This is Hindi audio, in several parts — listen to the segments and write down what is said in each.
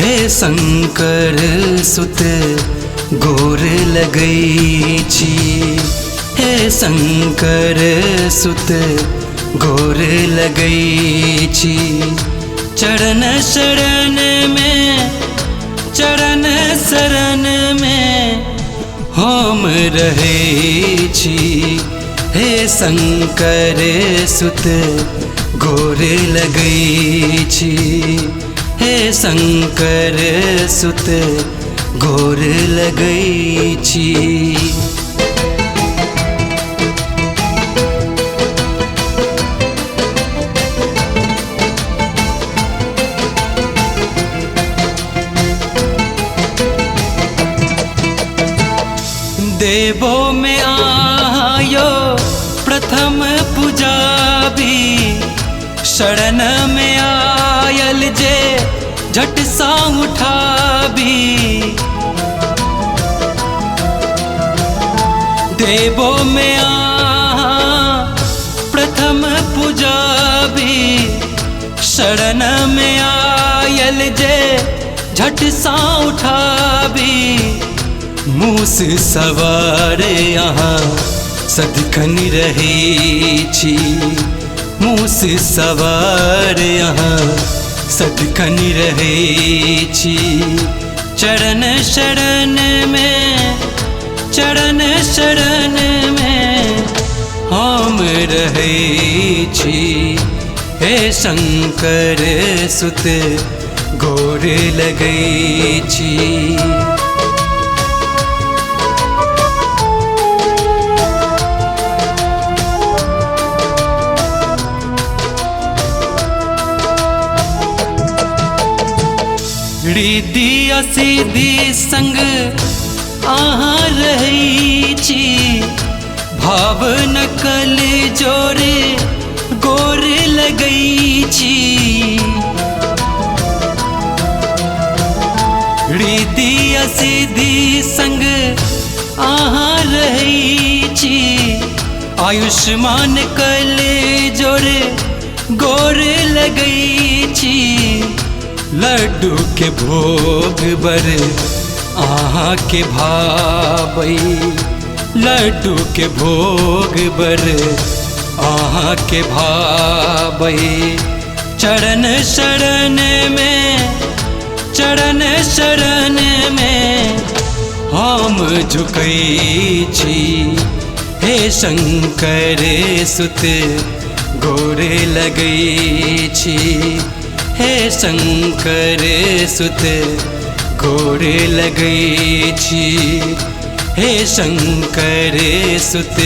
हे शंकर सुत गोर लगई छी। हे शंकर सुत गोर लगई छी। चरण शरण में चरण शरण में हम रहे छी। हे शंकर सुत गोर लगई छी। हे शंकर सुत गोर लगई छी। देवों में आयो प्रथम पूजा भी। शरण में आयल जे झट सा उठा भी। देवों में प्रथम पूजा भी। शरण में आयल जे झट सा उठा भी। मूस सवार यहाँ सदिखन रहे छी। मूस सवार यहाँ सदिखन रहे छी। चरण शरण में चरण शरण में हम रहे छी। हे शंकर सुत गोर लगई छी। रिद्धि असिद्धि संग आहाँ रही छी। भाव नकल जोरे गोर लगई छी। रिद्धि असिद्धि संग आहाँ रही छी। आयुष्मान कल जोरे गोर लगई छी। लड्डू के भोग बर आहाँ के भावई। लड्डू के भोग बर आहाँ के भावई। चरण शरण में चरण शरण में हम झुकई छी। हे शंकर सुत गोर लगई छी। हे शंकर सुत गोर लगई छी। हे शंकर सुत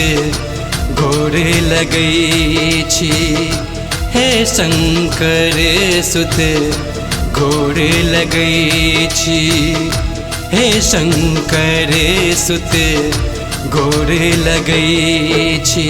गोर लगई छी। हे शंकर सुत गोर लगई छी। हे शंकर सुत गोर लगई छी।